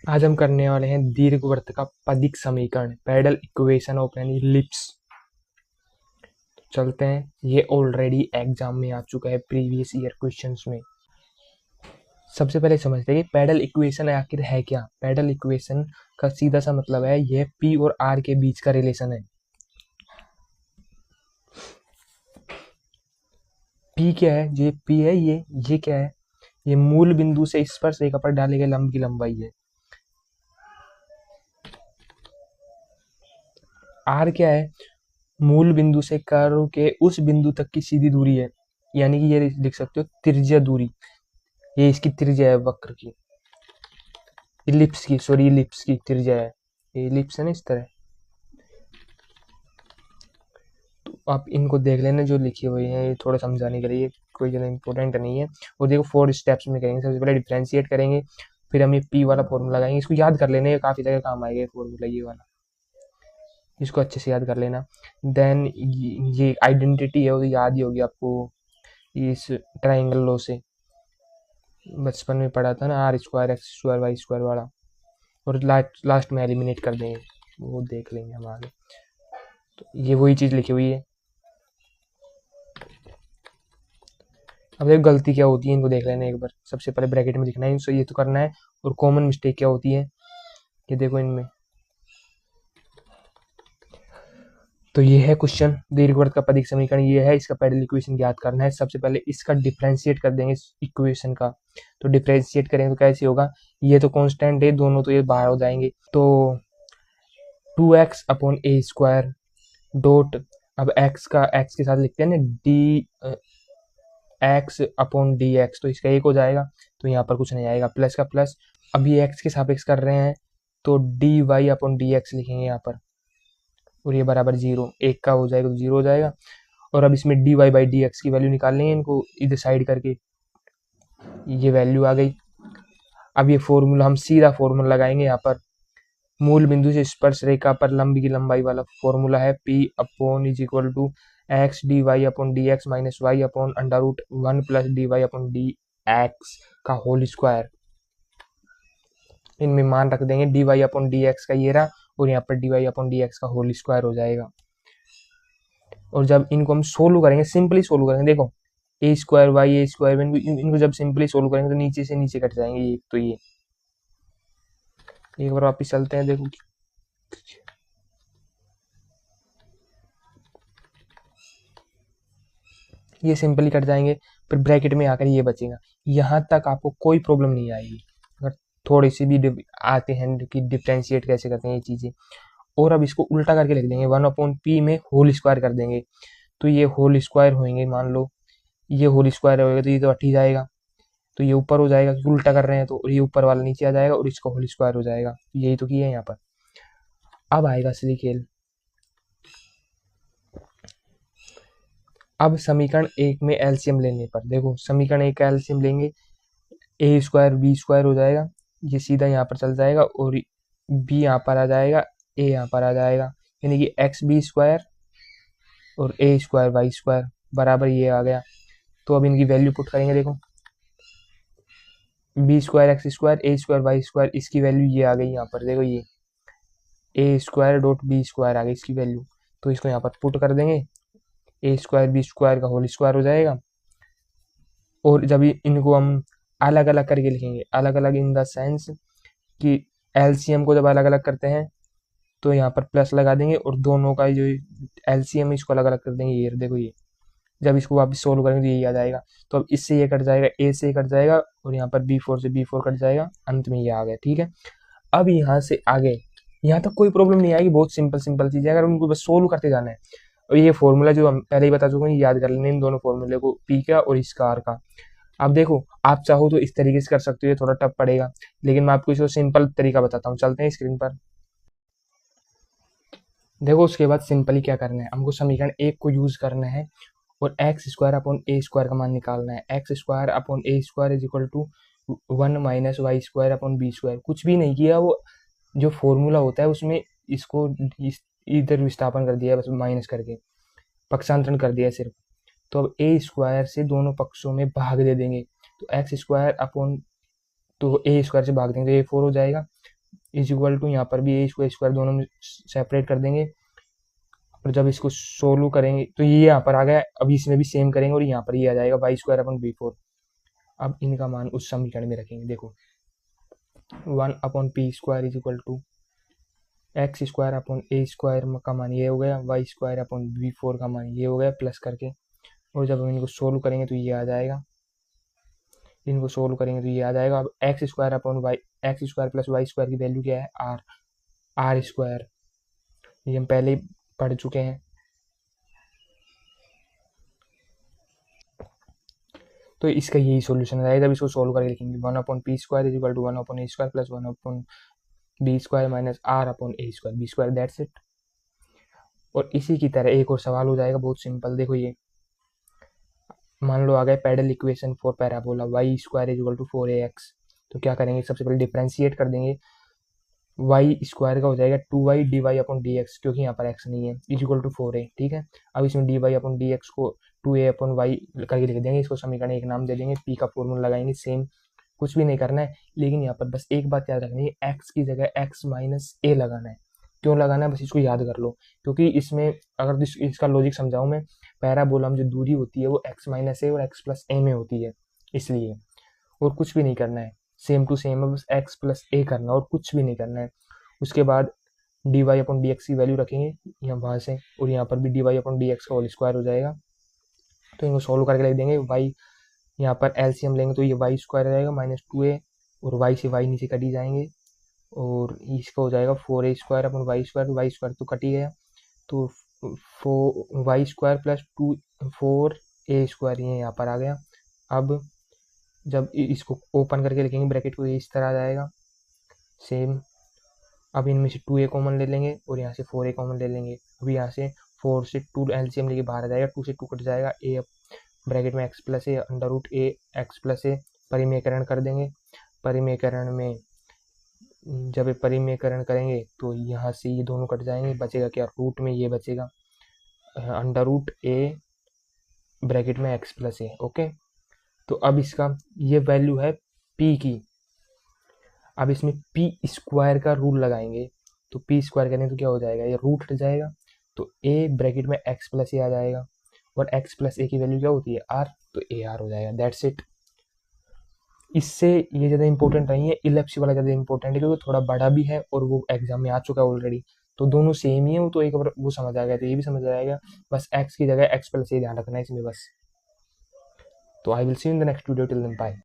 आज हम करने वाले हैं दीर्घवृत्त का पदिक समीकरण, pedal equation of an ellipse. चलते हैं, ये ऑलरेडी एग्जाम में आ चुका है प्रीवियस ईयर क्वेश्चंस में। सबसे पहले समझते हैं कि पैडल इक्वेशन आखिर है क्या। पैडल इक्वेशन का सीधा सा मतलब है यह पी और आर के बीच का रिलेशन है। पी क्या है? ये पी है, ये क्या है? ये मूल बिंदु से स्पर्श रेखा पर डाले गए लंब की लंबाई है। आर क्या है? मूल बिंदु से कर्व के उस बिंदु तक की सीधी दूरी है, यानी कि ये लिख सकते हो त्रिज्या दूरी। ये इसकी त्रिज्या है वक्र की, इलिप्स की त्रिज्या है। ये इलिप्स है ना, इस तरह। तो आप इनको देख लेना जो लिखे हुए हैं, ये थोड़ा समझाने के लिए, कोई ज़्यादा इंपॉर्टेंट नहीं है। और देखो 4 स्टेप्स में करेंगे। सबसे पहले डिफरेंशिएट करेंगे, फिर हम ये पी वाला फॉर्मूला लगाएंगे। इसको याद कर लेना, ये काफ़ी जगह काम आएगा ये फॉर्मूला, ये वाला। इसको अच्छे से याद कर लेना। देन ये आइडेंटिटी है, वो तो याद ही होगी आपको इस ट्राइंगल लॉ से, बचपन में पढ़ा था ना, r square x square y square वाला। और लास्ट में एलिमिनेट कर देंगे, वो देख लेंगे हम आगे। तो ये वही चीज़ लिखी हुई है। अब देखो गलती क्या होती है, इनको देख लेना एक बार। सबसे पहले ब्रैकेट में लिखना है, इनसे ये तो करना है। और कॉमन मिस्टेक क्या होती है, ये देखो इनमें। तो ये है क्वेश्चन, दीर्घवृत्त का पदिक समीकरण ये है, इसका पैरेलल इक्वेशन ज्ञात करना है। सबसे पहले इसका डिफरेंशिएट कर देंगे इस इक्वेशन का। तो डिफरेंशिएट करेंगे तो कैसे होगा, ये तो कांस्टेंट है, दोनों तो ये बाहर हो जाएंगे। तो 2x upon a square dot, अब x के साथ लिखते हैं ना D x upon d x, तो इसका एक हो जाएगा, तो यहाँ पर कुछ नहीं आएगा, प्लस का प्लस। अब ये x के सापेक्ष कर रहे हैं, तो d y upon d x लिखेंगे यहाँ पर, और ये बराबर जीरो, एक का हो जाएगा तो जीरो हो जाएगा। और अब इसमें d y by d x की वैल्यू निकाल लेंगे, इनको इधर साइड करके, ये वैल्यू आ गई। अब ये फॉर्मूला, हम सीधा फॉर्मूला लगाएंगे यहाँ पर, मूल बिंदु से स्पर्श रेखा पर लंब की लंबाई वाला फॉर्मूला है, p upon is equal to x d y upon d x minus y upon under root 1 plus d y upon d x का होल स्क्वायर। इनमें मान रख देंगे, d y upon d x का ये रहा, और यहाँ पर d y upon d x का होल स्क्वायर हो जाएगा। और जब इनको हम सोल्व करेंगे, सिंपली सोल्व करेंगे, देखो ए स्क्वायर वाई ए स्क्वायर, इनको जब सिंपली सोल्व करेंगे तो नीचे से नीचे कट जाएंगे ये। तो ये एक बार वापिस चलते हैं, देखो ये सिंपली कट जाएंगे, फिर ब्रैकेट में आकर ये बचेगा। यहाँ तक आपको कोई प्रॉब्लम नहीं आएगी, अगर थोड़ी सी भी आते हैं कि डिफ्रेंशिएट कैसे करते हैं ये चीज़ें। और अब इसको उल्टा करके लिख देंगे, 1 अपॉन पी में होल स्क्वायर कर देंगे, तो ये होल स्क्वायर होंगे। मान लो ये होल स्क्वायर होगा तो ये तो हट ही जाएगा, तो ये ऊपर हो जाएगा क्योंकि उल्टा कर रहे हैं, तो ये ऊपर वाला नीचे आ जाएगा और इसका होल स्क्वायर हो जाएगा। यही तो किया है यहाँ पर। अब आएगा असली खेल। अब समीकरण एक में एलसीएम लेने पर, देखो समीकरण एक का एलसीएम लेंगे, ए स्क्वायर बी स्क्वायर हो जाएगा, ये सीधा यहाँ पर चल जाएगा, और बी यहाँ पर आ जाएगा, ए यहाँ पर आ जाएगा, यानी कि एक्स बी स्क्वायर और ए स्क्वायर वाई स्क्वायर बराबर ये आ गया। तो अब इनकी वैल्यू पुट करेंगे, देखो बी स्क्वायर एक्स स्क्वायर ए स्क्वायर वाई स्क्वायर, इसकी वैल्यू ये आ गई यहाँ पर, देखो ये ए स्क्वायर डॉट बी स्क्वायर आ गई इसकी वैल्यू। तो इसको यहाँ पर पुट कर देंगे, ए स्क्वायर बी स्क्वायर का होल स्क्वायर हो जाएगा। और जब इनको हम अलग अलग करके लिखेंगे, अलग अलग इन द सेंस कि एलसीएम को जब अलग अलग करते हैं तो यहाँ पर प्लस लगा देंगे, और दोनों का जो एलसीएम इसको अलग अलग कर देंगे, ये देखो ये। जब इसको वापस सोल्व करेंगे तो यही आ जाएगा। तो अब इससे ये कट जाएगा, ए से ये कट जाएगा, और यहाँ पर बी4 से बी4 कट जाएगा, अंत में ये आ गया। ठीक है, अब यहाँ से आगे यहाँ तक कोई प्रॉब्लम नहीं आएगी, बहुत सिंपल सिंपल चीज़ है, अगर उनको बस सोल्व करते जाना है। और ये फॉर्मूला जो हम पहले ही बता चुके हैं, याद कर लेना इन दोनों फॉर्मूले को, पी का और इसका आर का। अब देखो आप चाहो तो इस तरीके से कर सकते हो, ये थोड़ा टफ पड़ेगा, लेकिन मैं आपको इसको सिंपल तरीका बताता हूँ। चलते हैं स्क्रीन पर, देखो उसके बाद सिंपली क्या करना है, हमको समीकरण एक को यूज करना है, और x square upon a square का मान निकालना है। X square upon a square is equal to 1 minus y square upon b square. कुछ भी नहीं किया, वो जो फॉर्मूला होता है उसमें इसको इधर विस्थापन कर दिया, बस माइनस करके पक्षांतरण कर दिया सिर्फ। तो अब ए स्क्वायर से दोनों पक्षों में भाग दे देंगे, तो एक्स स्क्वायर अपॉन, तो ए स्क्वायर से भाग देंगे तो ए 4 हो जाएगा, इज इक्वल टू, यहाँ पर भी ए स्क्वायर दोनों में सेपरेट कर देंगे, और जब इसको सोल्व करेंगे तो ये यहाँ पर आ गया। अब इसमें भी सेम करेंगे और यहाँ पर ये आ जाएगा y square upon b four. अब इनका मान उस समीकरण में रखेंगे। देखो 1/p² is equal to x square upon a square का मान ये हो गया, y square upon b four का मान ये हो गया प्लस करके, और जब हम इनको सोल्व करेंगे तो ये आ जाएगा, इनको सोल्व करेंगे तो ये आ जाएगा। अब x square upon y, x square plus y square की वैल्यू क्या है, आर, आर स्क्वायर, ये हम पहले ही पढ़ चुके हैं। तो इसका यही सॉल्यूशन आएगा। जब इसको सोल्व करके लिखेंगे 1/p² is equal to 1/a² plus 1/b² minus r upon a square b square, that's it. और इसी की तरह एक और सवाल हो जाएगा बहुत सिंपल। देखो ये मान लो आ गए pedal equation for parabola y square is equal to 4ax। तो क्या करेंगे, सबसे पहले डिफरेंशिएट कर देंगे, वाई स्क्वायर का हो जाएगा 2y dy upon d x, क्योंकि यहाँ पर x नहीं है, इज इक्वल टू 4a, ठीक है। अब इसमें dy अपॉन डी एक्स को 2a अपॉन वाई करके लिख देंगे, इसको समीकरण एक नाम दे देंगे, p का फॉर्मूला लगाएंगे, सेम कुछ भी नहीं करना है। लेकिन यहाँ पर बस एक बात याद रखनी है, x की जगह x माइनस a लगाना है। क्यों लगाना है, बस इसको याद कर लो, क्योंकि इसमें अगर इसका लॉजिक समझाऊं मैं, पैराबोला में जो दूरी होती है वो x माइनस ए और x प्लस ए में होती है, इसलिए। और कुछ भी नहीं करना है, सेम टू सेम है, बस x प्लस ए करना है और कुछ भी नहीं करना है। उसके बाद d y upon d x की वैल्यू रखेंगे यहाँ वहाँ से, और यहाँ पर भी d y upon d x का होल स्क्वायर हो जाएगा। तो इनको सोल्व करके लिख देंगे, वाई यहाँ पर एलसीएम लेंगे तो ये वाई स्क्वायर रहेगा माइनस 2a, और वाई से वाई नीचे कट ही जाएंगे, और इसका हो जाएगा 4a² अपॉन वाई स्क्वायर, तो वाई स्क्वायर तो कट ही गया, तो वाई स्क्वायर प्लस 4a² ये यहाँ पर आ गया। अब जब इसको ओपन करके लिखेंगे ब्रैकेट को, ये इस तरह आ जाएगा सेम। अब इनमें से 2a कॉमन ले लेंगे और यहाँ से 4a कॉमन ले लेंगे। अभी यहाँ से 4 से 2 एलसीएम लेके बाहर आ जाएगा, 2 से 2 कट जाएगा, ए ब्रैकेट में x plus A under root A x plus ए, परिमेयकरण कर देंगे। परिमेयकरण में जब ये परिमेयकरण करेंगे तो यहाँ से ये दोनों कट जाएंगे, बचेगा क्या, रूट में ये बचेगा अंडर रूट ए ब्रैकेट में एक्स प्लस ए, ओके। तो अब इसका ये वैल्यू है p की। अब इसमें पी स्क्वायर का रूल लगाएंगे, तो पी स्क्वायर करेंगे तो क्या हो जाएगा, ये रूट हट जाएगा, तो ए ब्रैकेट में एक्स प्लस ए आ जाएगा, और एक्स प्लस ए की वैल्यू क्या होती है, आर, तो ए आर हो जाएगा, दैट्स इट। इससे ये ज़्यादा इंपॉर्टेंट नहीं है, इलिप्स वाला ज़्यादा इंपॉर्टेंट है, क्योंकि थोड़ा बड़ा भी है और वो एग्जाम में आ चुका है ऑलरेडी। तो दोनों सेम ही है, वो तो एक बार वो समझ आ गया तो ये भी समझ आ जाएगा। बस एक्स की जगह एक्स प्लस ए ध्यान रखना है इसमें बस। तो I will see in the next video, till then bye.